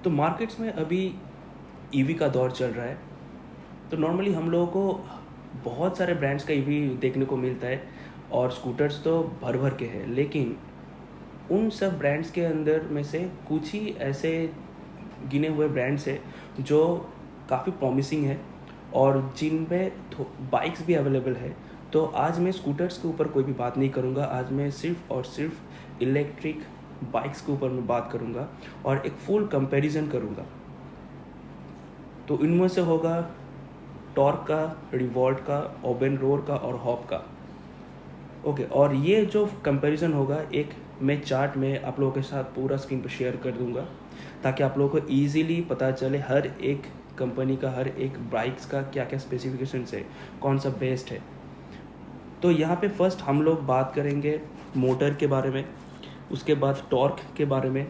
तो मार्केट्स में अभी ईवी का दौर चल रहा है, तो नॉर्मली हम लोगों को बहुत सारे ब्रांड्स का ईवी देखने को मिलता है और स्कूटर्स तो भर भर के हैं, लेकिन उन सब ब्रांड्स के अंदर में से कुछ ही ऐसे गिने हुए ब्रांड्स हैं जो काफ़ी प्रॉमिसिंग है और जिन पे बाइक्स भी अवेलेबल है। तो आज मैं स्कूटर्स के ऊपर कोई भी बात नहीं करूँगा, आज मैं सिर्फ और सिर्फ इलेक्ट्रिक बाइक्स के ऊपर मैं बात करूँगा और एक फुल कंपैरिजन करूँगा। तो इनमें से होगा टॉर्क का, रिवॉल्ट का, ओबेनरोर का और हॉप का। ओके, और ये जो कंपैरिजन होगा एक मैं चार्ट में आप लोगों के साथ पूरा स्क्रीन पर शेयर कर दूंगा, ताकि आप लोगों को ईजिली पता चले हर एक कंपनी का, हर एक बाइक्स का क्या क्या स्पेसिफिकेशंस है, कौन सा बेस्ट है। तो यहाँ पे फर्स्ट हम लोग बात करेंगे मोटर के बारे में, उसके बाद टॉर्क के बारे में,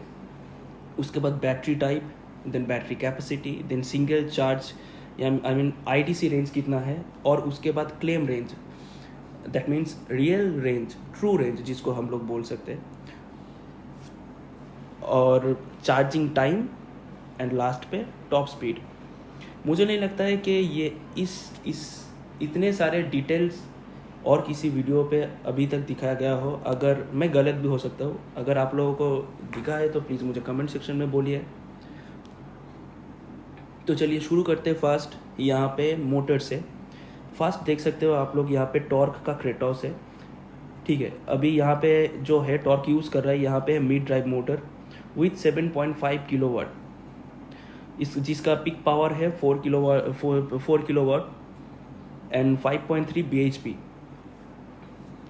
उसके बाद battery type, then battery capacity, then single charge या आई मीन आईटीसी रेंज कितना है, और उसके बाद claim range, that means real range, true range जिसको हम लोग बोल सकते हैं, और चार्जिंग टाइम, एंड लास्ट पे टॉप स्पीड। मुझे नहीं लगता है कि ये इस इतने सारे डिटेल्स और किसी वीडियो पे अभी तक दिखाया गया हो। अगर मैं गलत भी हो सकता हूँ, अगर आप लोगों को दिखा है तो प्लीज़ मुझे कमेंट सेक्शन में बोलिए। तो चलिए शुरू करते हैं फास्ट यहाँ पे मोटर से। फास्ट देख सकते हो आप लोग यहाँ पे टॉर्क का क्रेटॉस है, ठीक है। अभी यहाँ पे जो है टॉर्क यूज़ कर रहा है, यहाँ पे mid drive motor with 7.5 kilowatt, इस जिसका पिक पावर है 4 किलोवाट एंड 5.3 bhp।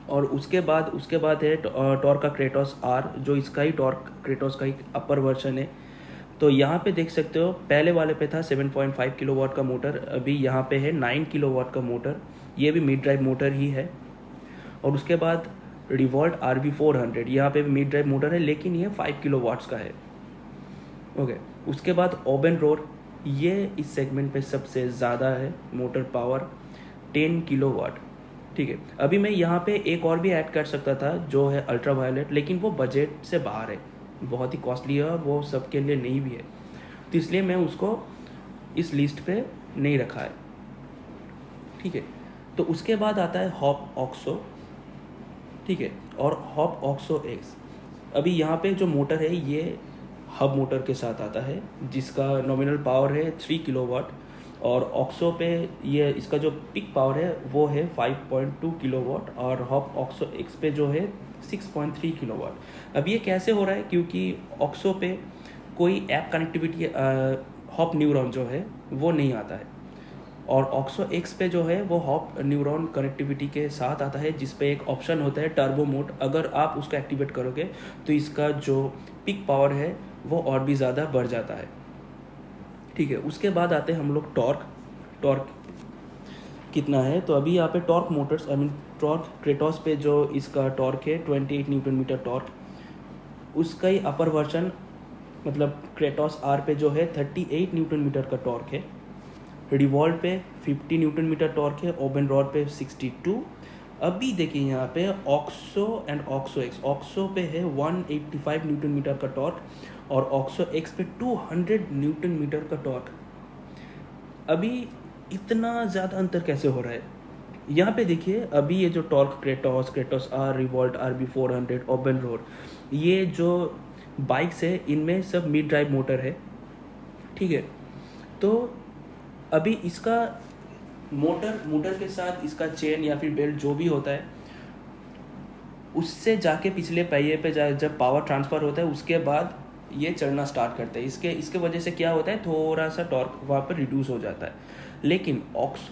और उसके बाद है टॉर्क का क्रेटॉस आर, जो इसका ही टॉर्क क्रेटॉस का ही अपर वर्जन है। तो यहाँ पे देख सकते हो पहले वाले पे था 7.5 किलोवाट का मोटर, अभी यहाँ पे है 9 किलोवाट का मोटर, ये भी मिड ड्राइव मोटर ही है। और उसके बाद रिवॉल्ट RB400, यहाँ पे भी मिड ड्राइव मोटर है, लेकिन ये 5 किलोवाट्स का है। ओके, उसके बाद ओबेनरोर, ये इस सेगमेंट पे सबसे ज़्यादा है मोटर पावर, 10 किलोवाट, ठीक है। अभी मैं यहाँ पे एक और भी ऐड कर सकता था जो है अल्ट्रा वायलेट, लेकिन वो बजट से बाहर है, बहुत ही कॉस्टली है और वो सबके लिए नहीं भी है, तो इसलिए मैं उसको इस लिस्ट पे नहीं रखा है, ठीक है। तो उसके बाद आता है हॉप ऑक्सो, ठीक है, और हॉप ऑक्सो एक्स। अभी यहाँ पे जो मोटर है ये हब मोटर के साथ आता है, जिसका नॉमिनल पावर है 3 किलोवाट, और ऑक्सो पे ये इसका जो पिक पावर है वो है 5.2 किलोवाट, और हॉप ऑक्सो एक्स पे जो है 6.3 किलोवाट। अब ये कैसे हो रहा है, क्योंकि ऑक्सो पे कोई ऐप कनेक्टिविटी हॉप न्यूरॉन जो है वो नहीं आता है, और ऑक्सो एक्स पे जो है वो हॉप न्यूरॉन कनेक्टिविटी के साथ आता है, जिस पे एक ऑप्शन होता है टर्बो मोड। अगर आप उसको एक्टिवेट करोगे तो इसका जो पिक पावर है वो और भी ज़्यादा बढ़ जाता है, ठीक है। उसके बाद आते हैं हम लोग टॉर्क कितना है। तो अभी यहाँ पे Tork Motors, I mean Tork Kratos पे जो इसका टॉर्क है 28 न्यूटन मीटर टॉर्क, उसका ही अपर वर्जन मतलब क्रेटॉस आर पे जो है 38 न्यूटन मीटर का टॉर्क है। रिवॉल्ट पे 50 न्यूटन मीटर टॉर्क है, ओबेनरोर पे 62। अभी देखिए यहाँ पे oxo and oxo x, oxo पे है 185 न्यूटन मीटर का टॉर्क, और ऑक्सो एक्स पे 200 न्यूटन मीटर का टॉर्क। अभी इतना ज़्यादा अंतर कैसे हो रहा है? यहाँ पे देखिए, अभी ये जो torque Kratos are, revolt RB400, ओबेनरोर, ये जो बाइक्स है इनमें सब मिड ड्राइव मोटर है, ठीक है। तो अभी इसका मोटर के साथ इसका चेन या फिर बेल्ट जो भी होता है, उससे जाके पिछले पहिए पे जब पावर ट्रांसफ़र होता है उसके बाद ये चढ़ना स्टार्ट करता है। इसके वजह से क्या होता है, थोड़ा सा टॉर्क वहाँ पर रिड्यूस हो जाता है। लेकिन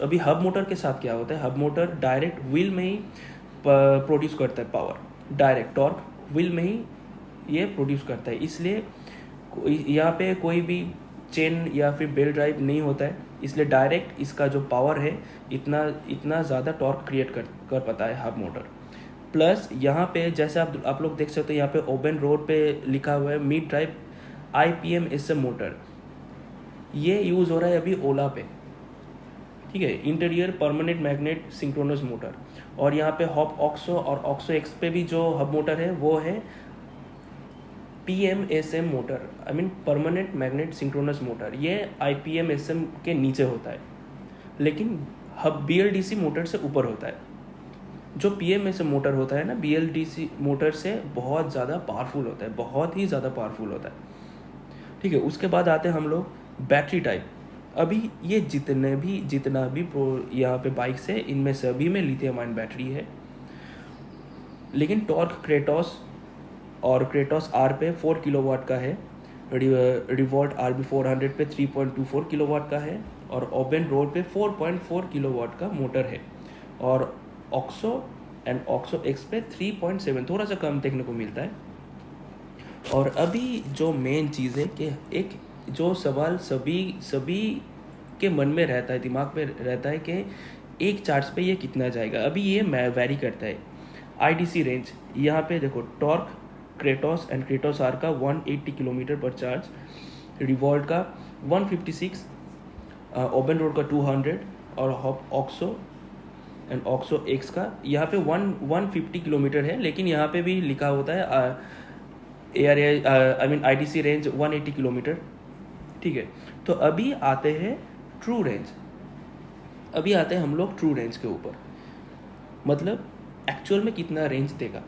अभी हब मोटर के साथ क्या होता है, हब मोटर डायरेक्ट व्हील में ही प्रोड्यूस करता है पावर, डायरेक्ट टॉर्क व्हील में ही ये प्रोड्यूस करता है, इसलिए यहाँ पे कोई भी चेन या फिर बेल्ट ड्राइव नहीं होता है, इसलिए डायरेक्ट इसका जो पावर है इतना ज़्यादा टॉर्क क्रिएट कर पाता है हब मोटर। प्लस यहाँ पे जैसे आप लोग देख सकते हो, यहाँ पे ओबेनरोर पे लिखा हुआ है मिड ड्राइव IPM-SM मोटर, ये यूज़ हो रहा है अभी ओला पे, ठीक है, interior permanent magnet synchronous motor. और यहाँ पे हॉप ऑक्सो और ऑक्सो एक्स पे भी जो हब मोटर है वो है PMSM motor, I mean permanent magnet synchronous motor, ये IPMSM के नीचे होता है, लेकिन हब BLDC मोटर से ऊपर होता है। जो PMSM मोटर होता है ना, BLDC मोटर से बहुत ज़्यादा पावरफुल होता है, बहुत ही ज़्यादा पावरफुल होता है। ठीक है, उसके बाद आते हैं हम लोग बैटरी टाइप। अभी ये जितना भी यहाँ पे बाइक्स है, इनमें सभी में लिथियम आयन बैटरी है, लेकिन टॉर्क क्रेटॉस और क्रेटॉस आर पे 4 किलोवाट का है, रिवॉल्ट RB400 पे 3.24 किलोवाट का है, और ओबेन रोड पे 4.4 किलोवाट का मोटर है, और ऑक्सो एंड ऑक्सो एक्स पे 3.7, थोड़ा सा कम देखने को मिलता है। और अभी जो मेन चीज़ है कि एक जो सवाल सभी के मन में रहता है, दिमाग में रहता है कि एक चार्ज पे ये कितना जाएगा। अभी ये वैरी करता है। IDC रेंज यहाँ पे देखो, torque Kratos and Kratos are का 180 किलोमीटर पर चार्ज, रिवॉल्ट का 156, ओबेन रोड का 200, और ऑक्सो एंड ऑक्सो एक्स का यहाँ पे 150 किलोमीटर है, लेकिन यहाँ पे भी लिखा होता है IDC रेंज 180 किलोमीटर। ठीक है, तो अभी आते हैं ट्रू रेंज। अभी आते हैं हम लोग ट्रू रेंज के ऊपर, मतलब एक्चुअल में कितना रेंज देगा।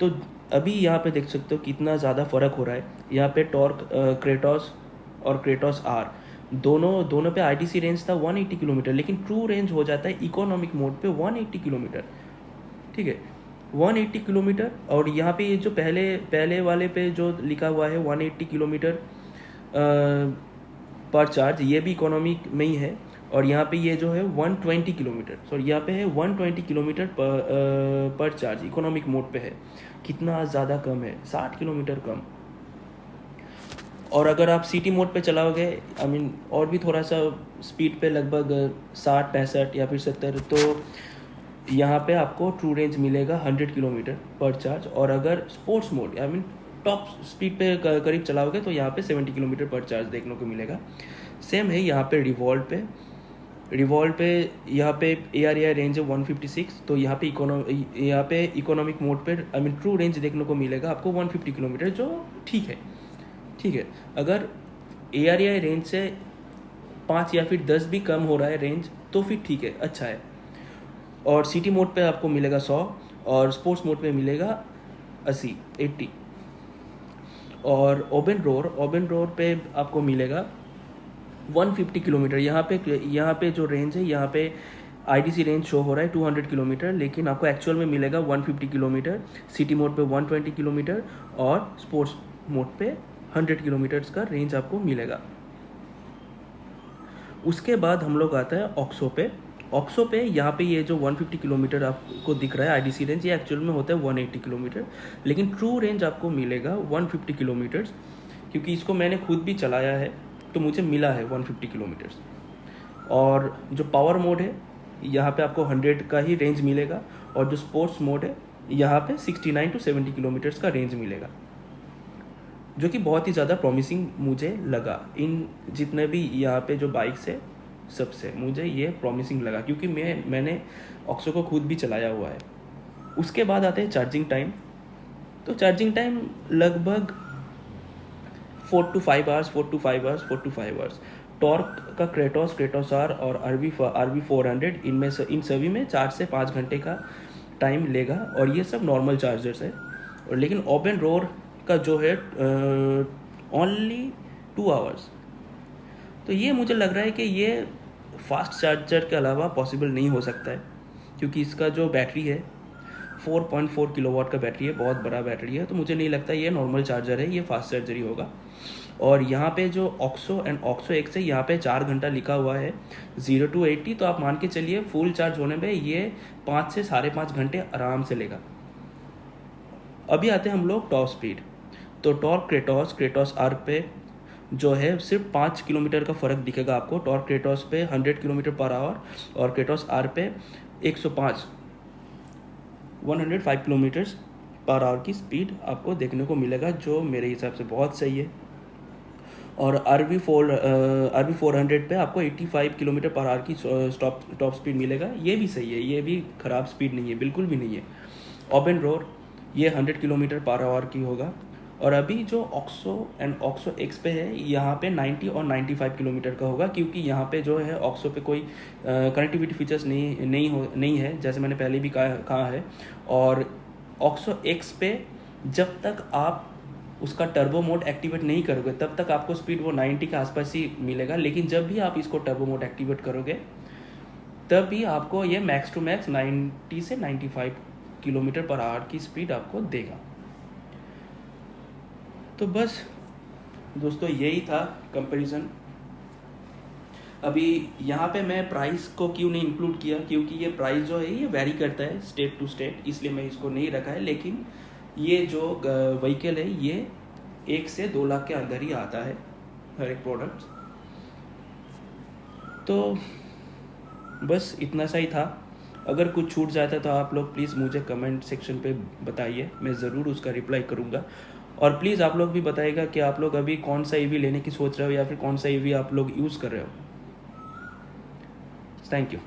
तो अभी यहाँ पे देख सकते हो कितना ज़्यादा फ़र्क हो रहा है। यहाँ पे टॉर्क क्रेटॉस और क्रेटॉस आर दोनों पे IDC रेंज था 180 किलोमीटर, लेकिन ट्रू रेंज हो जाता है इकोनॉमिक मोड पे 180 किलोमीटर। ठीक है, 180 किलोमीटर, और यहाँ पे ये जो पहले वाले पे जो लिखा हुआ है 180 किलोमीटर पर चार्ज, ये भी इकोनॉमिक में ही है। और यहाँ पे ये जो है 120 किलोमीटर, सॉरी यहाँ पे है 120 किलोमीटर पर चार्ज, इकोनॉमिक मोड पे है। कितना ज़्यादा कम है, 60 किलोमीटर कम। और अगर आप सिटी मोड पे चलाओगे, आई मीन और भी थोड़ा सा स्पीड पे, लगभग 60-65 या फिर 70, तो यहाँ पे आपको ट्रू रेंज मिलेगा 100 किलोमीटर पर चार्ज। और अगर sports mode, I mean top speed पे करीब चलाओगे, तो यहाँ पे 70 किलोमीटर पर चार्ज देखने को मिलेगा। सेम है यहाँ पे रिवॉल्ट पे यहाँ पे ARAI रेंज है 156, तो यहाँ पे इकोनॉमिक मोड पे, आई मीन ट्रू रेंज देखने को मिलेगा आपको 150 किलोमीटर, जो ठीक है। अगर ARAI रेंज से 5 या फिर 10 भी कम हो रहा है रेंज, तो फिर ठीक है, अच्छा है। और सिटी मोड पे आपको मिलेगा 100, और स्पोर्ट्स मोड पे मिलेगा 80। और ओबेन रोड पे आपको मिलेगा 150 किलोमीटर। यहाँ पे जो रेंज है, यहाँ पे IDC रेंज शो हो रहा है 200 किलोमीटर, लेकिन आपको एक्चुअल में मिलेगा 150 किलोमीटर। सिटी मोड पे 120 किलोमीटर, और स्पोर्ट्स मोड पे 100 किलोमीटर्स का रेंज आपको मिलेगा। उसके बाद हम लोग आता है ऑक्सो पे यहाँ पे ये जो 150 किलोमीटर आपको दिख रहा है IDC रेंज, ये एक्चुअल में होता है 180 किलोमीटर, लेकिन ट्रू रेंज आपको मिलेगा 150 किलोमीटर्स, क्योंकि इसको मैंने खुद भी चलाया है, तो मुझे मिला है 150 किलोमीटर्स। और जो पावर मोड है, यहाँ पे आपको 100 का ही रेंज मिलेगा, और जो स्पोर्ट्स मोड है, यहाँ पे 69 to 70 किलोमीटर्स का रेंज मिलेगा, जो कि बहुत ही ज़्यादा प्रॉमिसिंग मुझे लगा। इन जितने भी यहाँ पे जो बाइक्स है, सबसे मुझे ये प्रॉमिसिंग लगा, क्योंकि मैंने ऑक्सो को खुद भी चलाया हुआ है। उसके बाद आते हैं चार्जिंग टाइम। तो चार्जिंग टाइम लगभग 4 to 5 आवर्स। टॉर्क का क्रेटॉस आर और RB400, इन सभी में 4 से 5 घंटे का टाइम लेगा, और ये सब नॉर्मल चार्जर्स है। और लेकिन ओबेन रोड का जो है ओनली 2 आवर्स। तो ये मुझे लग रहा है कि ये फास्ट चार्जर के अलावा पॉसिबल नहीं हो सकता है, क्योंकि इसका जो बैटरी है 4.4 किलोवाट का बैटरी है, बहुत बड़ा बैटरी है, तो मुझे नहीं लगता ये नॉर्मल चार्जर है, ये फास्ट चार्जर ही होगा। और यहाँ पे जो ऑक्सो एंड ऑक्सो एक्स है, यहाँ पे 4 घंटा लिखा हुआ है 0 to 80, तो आप मान के चलिए फुल चार्ज होने में ये 5 से 5.5 घंटे आराम से लेगा। अभी आते हैं हम लोग टॉप स्पीड। तो टॉर्क क्रेटॉस आर पे जो है सिर्फ 5 किलोमीटर का फ़र्क दिखेगा आपको। टॉर्क क्रेटॉस पे 100 किलोमीटर पर आवर, और क्रेटॉस आर पे 105 किलोमीटर्स पर आवर की स्पीड आपको देखने को मिलेगा, जो मेरे हिसाब से बहुत सही है। और RB400 पे आपको 85 किलोमीटर पर आवर की टॉप स्पीड मिलेगा, ये भी सही है, ये भी ख़राब स्पीड नहीं है, बिल्कुल भी नहीं है। ओबेन रोड ये 100 किलोमीटर पर आवर की होगा, और अभी जो ऑक्सो एंड ऑक्सो एक्स पे है यहाँ पे 90 और 95 किलोमीटर का होगा, क्योंकि यहाँ पे जो है ऑक्सो पे कोई कनेक्टिविटी फीचर्स नहीं है, जैसे मैंने पहले भी कहा है। और ऑक्सो एक्स पे जब तक आप उसका टर्बो मोड एक्टिवेट नहीं करोगे तब तक आपको स्पीड वो 90 के आसपास ही मिलेगा, लेकिन जब भी आप इसको टर्बो मोड एक्टिवेट करोगे तब भी आपको ये मैक्स टू मैक्स 90 से 95 किलोमीटर पर आवर की स्पीड आपको देगा। तो बस दोस्तों यही था कंपैरिजन। अभी यहाँ पे मैं प्राइस को क्यों नहीं इंक्लूड किया, क्योंकि ये प्राइस जो है ये वैरी करता है स्टेट टू स्टेट, इसलिए मैं इसको नहीं रखा है। लेकिन ये जो व्हीकल है ये 1 से 2 लाख के अंदर ही आता है हर एक प्रोडक्ट। तो बस इतना सा ही था। अगर कुछ छूट जाता है तो आप लोग प्लीज़ मुझे कमेंट सेक्शन पे बताइए, मैं ज़रूर उसका रिप्लाई करूँगा। और प्लीज़ आप लोग भी बताइएगा कि आप लोग अभी कौन सा ईवी लेने की सोच रहे हो या फिर कौन सा ईवी आप लोग यूज़ कर रहे हो। Thank you.